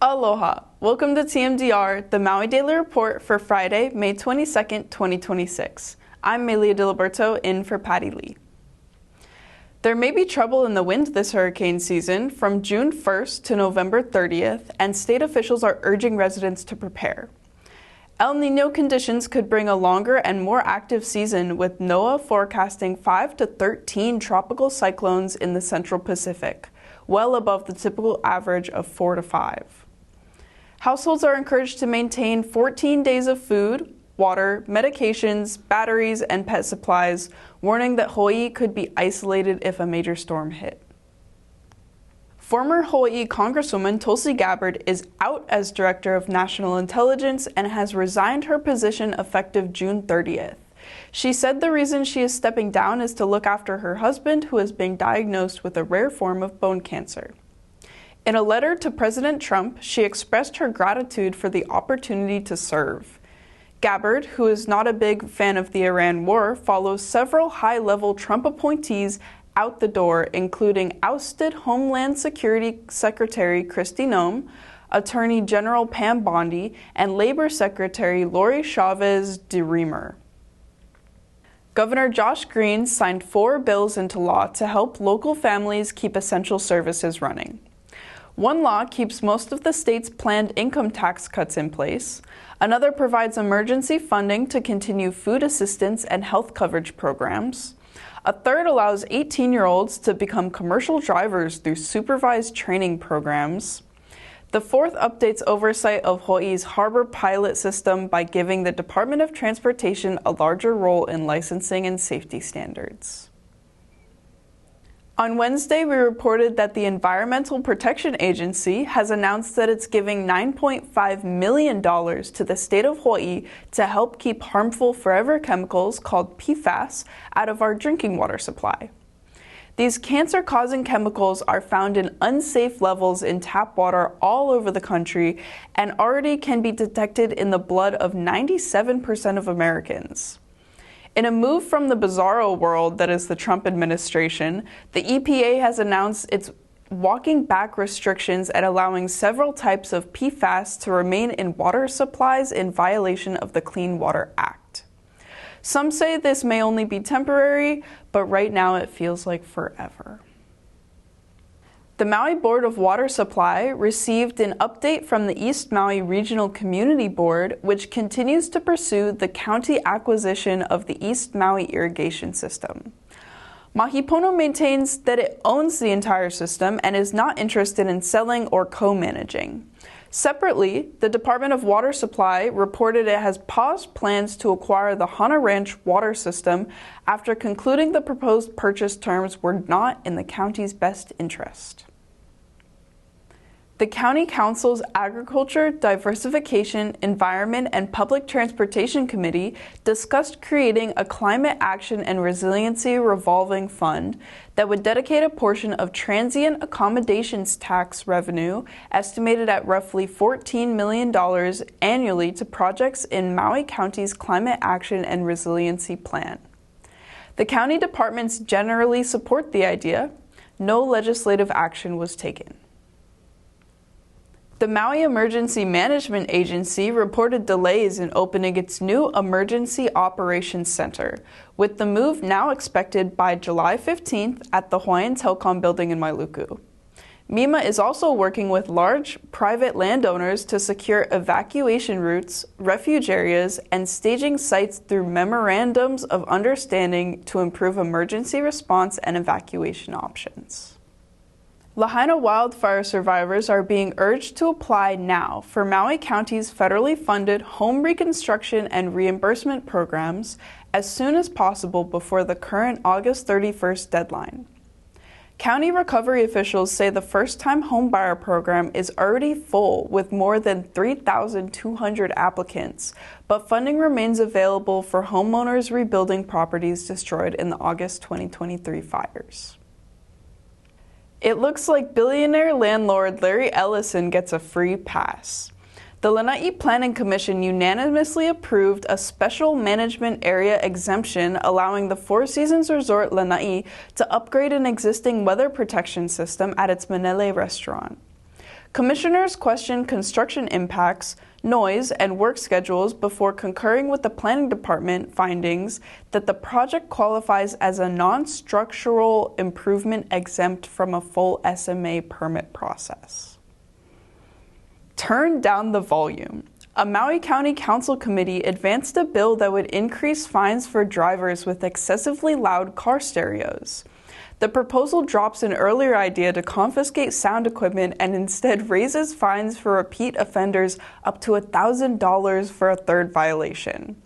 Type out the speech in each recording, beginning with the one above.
Aloha! Welcome to TMDR, the Maui Daily Report for Friday, May 22nd, 2026. I'm Melia Deliberto, in for Patty Lee. There may be trouble in the wind this hurricane season from June 1st to November 30th, and state officials are urging residents to prepare. El Niño conditions could bring a longer and more active season, with NOAA forecasting 5 to 13 tropical cyclones in the Central Pacific, well above the typical average of 4 to 5. Households are encouraged to maintain 14 days of food, water, medications, batteries, and pet supplies, warning that Hawaii could be isolated if a major storm hit. Former Hawaii Congresswoman Tulsi Gabbard is out as Director of National Intelligence and has resigned her position effective June 30th. She said the reason she is stepping down is to look after her husband, who is being diagnosed with a rare form of bone cancer. In a letter to President Trump, she expressed her gratitude for the opportunity to serve. Gabbard, who is not a big fan of the Iran war, follows several high-level Trump appointees out the door, including ousted Homeland Security Secretary Kristi Noem, Attorney General Pam Bondi, and Labor Secretary Lori Chavez DeRemer. Governor Josh Green signed 4 bills into law to help local families keep essential services running. One law keeps most of the state's planned income tax cuts in place. Another provides emergency funding to continue food assistance and health coverage programs. A third allows 18-year-olds to become commercial drivers through supervised training programs. The fourth updates oversight of Hawaii's harbor pilot system by giving the Department of Transportation a larger role in licensing and safety standards. On Wednesday, we reported that the Environmental Protection Agency has announced that it's giving $9.5 million to the state of Hawaii to help keep harmful forever chemicals called PFAS out of our drinking water supply. These cancer-causing chemicals are found in unsafe levels in tap water all over the country and already can be detected in the blood of 97% of Americans. In a move from the bizarro world that is the Trump administration, the EPA has announced it's walking back restrictions and allowing several types of PFAS to remain in water supplies in violation of the Clean Water Act. Some say this may only be temporary, but right now it feels like forever. The Maui Board of Water Supply received an update from the East Maui Regional Community Board, which continues to pursue the county acquisition of the East Maui irrigation system. Mahipono maintains that it owns the entire system and is not interested in selling or co-managing. Separately, the Department of Water Supply reported it has paused plans to acquire the Hana Ranch water system after concluding the proposed purchase terms were not in the county's best interest. The County Council's Agriculture, Diversification, Environment, and Public Transportation Committee discussed creating a Climate Action and Resiliency Revolving Fund that would dedicate a portion of transient accommodations tax revenue, estimated at roughly $14 million annually, to projects in Maui County's Climate Action and Resiliency Plan. The county departments generally support the idea. No legislative action was taken. The Maui Emergency Management Agency reported delays in opening its new Emergency Operations Center, with the move now expected by July 15th at the Hawaiian Telecom building in Wailuku. MEMA is also working with large private landowners to secure evacuation routes, refuge areas, and staging sites through memorandums of understanding to improve emergency response and evacuation options. Lahaina wildfire survivors are being urged to apply now for Maui County's federally funded home reconstruction and reimbursement programs as soon as possible before the current August 31st deadline. County recovery officials say the first-time homebuyer program is already full with more than 3,200 applicants, but funding remains available for homeowners rebuilding properties destroyed in the August 2023 fires. It looks like billionaire landlord Larry Ellison gets a free pass. The Lanai Planning Commission unanimously approved a special management area exemption allowing the Four Seasons Resort Lanai to upgrade an existing weather protection system at its Manele restaurant. Commissioners questioned construction impacts, noise, and work schedules before concurring with the Planning Department findings that the project qualifies as a non-structural improvement exempt from a full SMA permit process. Turn down the volume. A Maui County Council committee advanced a bill that would increase fines for drivers with excessively loud car stereos. The proposal drops an earlier idea to confiscate sound equipment and instead raises fines for repeat offenders up to $1,000 for a third violation.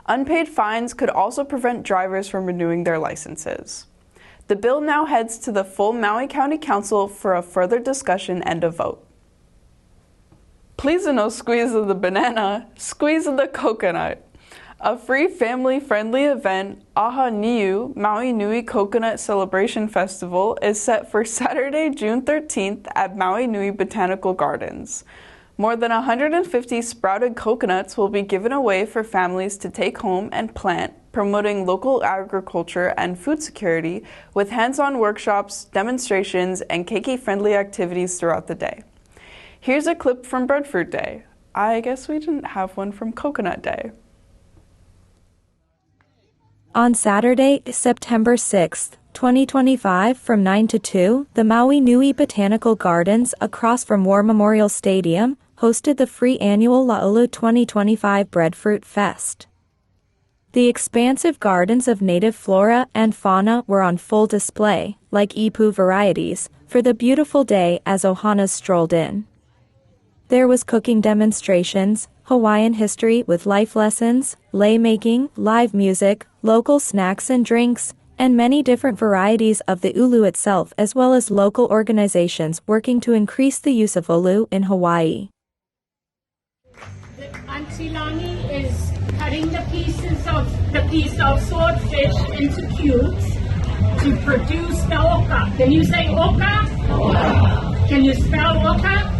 Unpaid fines could also prevent drivers from renewing their licenses. The bill now heads to the full Maui County Council for a further discussion and a vote. Please no squeeze of the banana, squeeze of the coconut. A free family-friendly event, Aha Niu Maui Nui Coconut Celebration Festival, is set for Saturday, June 13th at Maui Nui Botanical Gardens. More than 150 sprouted coconuts will be given away for families to take home and plant, promoting local agriculture and food security with hands-on workshops, demonstrations, and Keiki-friendly activities throughout the day. Here's a clip from Breadfruit Day. I guess we didn't have one from Coconut Day. On Saturday, September 6, 2025, from 9 to 2, the Maui Nui Botanical Gardens across from War Memorial Stadium hosted the free annual Laulu 2025 Breadfruit Fest. The expansive gardens of native flora and fauna were on full display, like ipu varieties, for the beautiful day as ohanas strolled in. There was cooking demonstrations, Hawaiian history with life lessons, lei making, live music, local snacks and drinks, and many different varieties of the ulu itself, as well as local organizations working to increase the use of ulu in Hawaii. Auntie Lani is cutting the piece of swordfish into cubes to produce the oka. Can you say oka? Oka. Can you spell oka?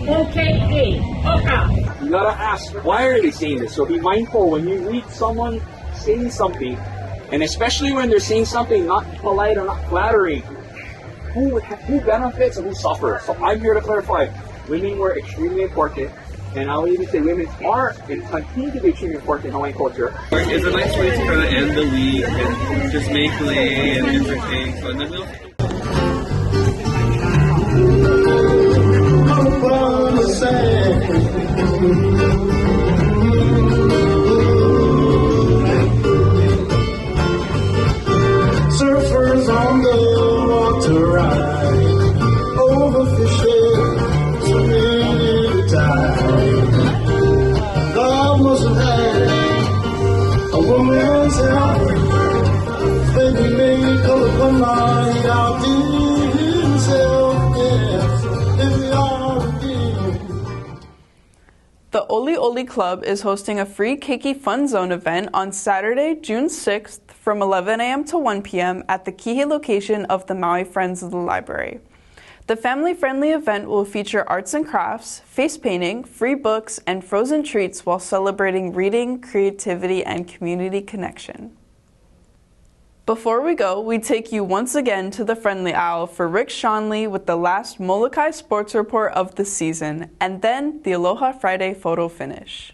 O-K-A. Oka. You gotta ask, why are they saying this? So be mindful when you read someone saying something, and especially when they're saying something not polite or not flattering, who benefits and who suffers? So I'm here to clarify, women were extremely important, and I would even say women are and continue to be extremely important in Hawaiian culture. It's a nice way to kind of end the week and just make lei and entertain. So, and then we'll surfers on the water ride, overfishing, swimming in the tide. God must have had a woman's help. Baby made colorful light out himself, yes, if we are redeemed. The Oli Oli Club is hosting a free Keiki Fun Zone event on Saturday, June 6th from 11 a.m. to 1 p.m. at the Kihei location of the Maui Friends of the Library. The family-friendly event will feature arts and crafts, face painting, free books, and frozen treats while celebrating reading, creativity, and community connection. Before we go, we take you once again to the Friendly Owl for Rick Shanley with the last Molokai sports report of the season, and then the Aloha Friday photo finish.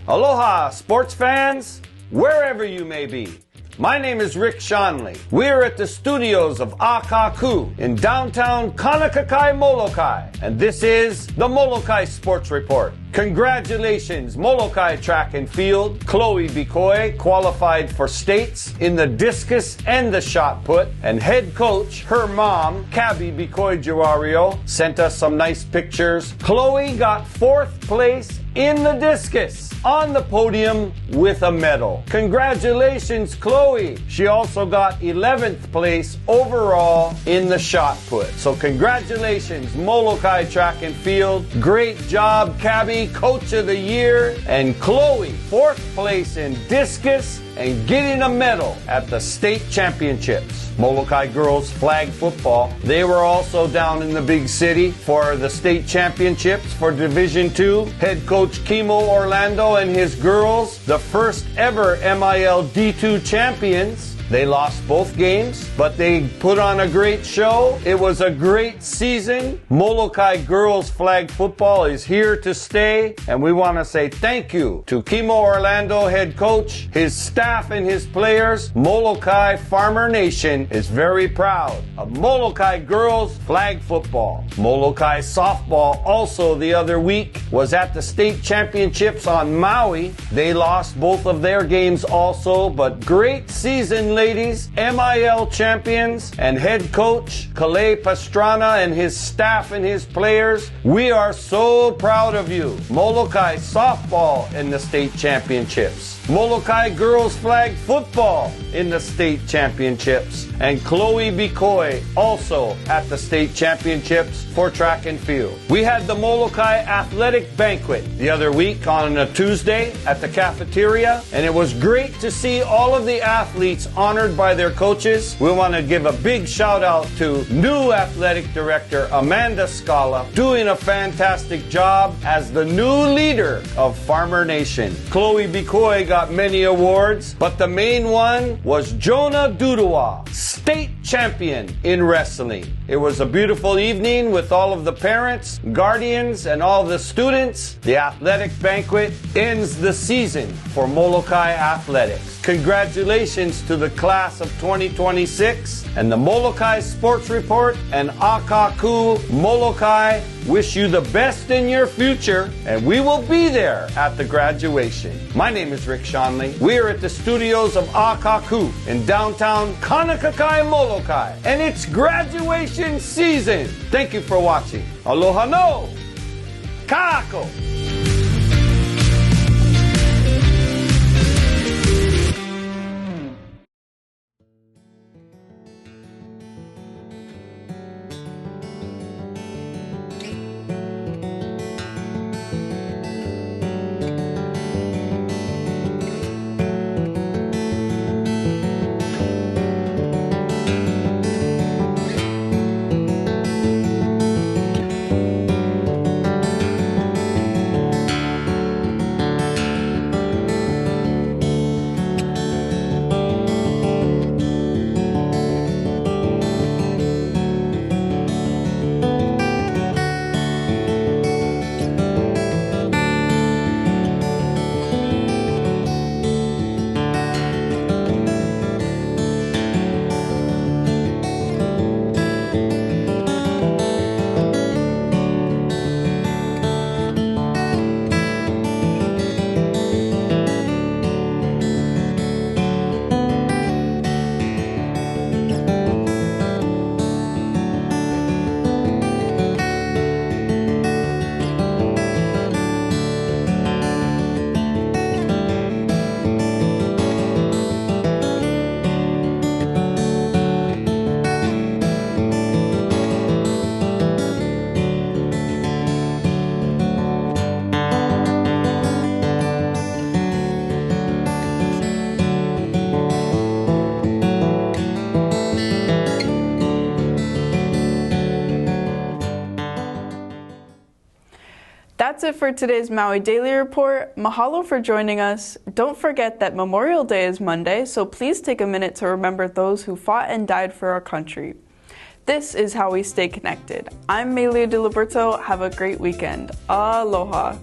Aloha, sports fans, wherever you may be. My name is Rick Shanley. We're at the studios of Akakū in downtown Kanakakai, Molokai. And this is the Molokai Sports Report. Congratulations, Molokai Track and Field. Chloe Bikoi qualified for states in the discus and the shot put. And head coach, her mom, Kabi Bikoi Juario, sent us some nice pictures. Chloe got 4th place in the discus on the podium with a medal. Congratulations, Chloe. She also got 11th place overall in the shot put. So congratulations, Molokai Track and Field. Great job, Kabi, Coach of the Year, and Chloe, 4th place in discus and getting a medal at the state championships. Molokai girls flag football. They were also down in the big city for the state championships for Division II. Head coach Kimo Orlando and his girls, the first ever MIL D2 champions. They lost both games, but they put on a great show. It was a great season. Molokai girls flag football is here to stay, and we want to say thank you to Kimo Orlando head coach, his staff and his players. Molokai Farmer Nation is very proud of Molokai girls flag football. Molokai softball also the other week was at the state championships on Maui. They lost both of their games also, but great season, ladies. MIL champions and head coach Kale Pastrana and his staff and his players, we are so proud of you. Molokai softball in the state championships. Molokai girls flag football in the state championships. And Chloe Bikoy also at the state championships for track and field. We had the Molokai athletic banquet the other week on a Tuesday at the cafeteria, and it was great to see all of the athletes honored by their coaches. We want to give a big shout out to new athletic director Amanda Scala, doing a fantastic job as the new leader of Farmer Nation. Chloe Bikoy got many awards, but the main one was Jonah Dudawa, state champion in wrestling. It was a beautiful evening with all of the parents, guardians, and all the students. The athletic banquet ends the season for Molokai Athletics. Congratulations to the class of 2026, and the Molokai Sports Report and Akakū Molokai wish you the best in your future, and we will be there at the graduation. My name is Rick Shanley. We are at the studios of Akakū in downtown Kaunakakai, Molokai, and it's graduation season. Thank you for watching. Aloha no! Kako! That's it for today's Maui Daily Report. Mahalo for joining us. Don't forget that Memorial Day is Monday, so please take a minute to remember those who fought and died for our country. This is how we stay connected. I'm Melia Deliberto. Have a great weekend. Aloha.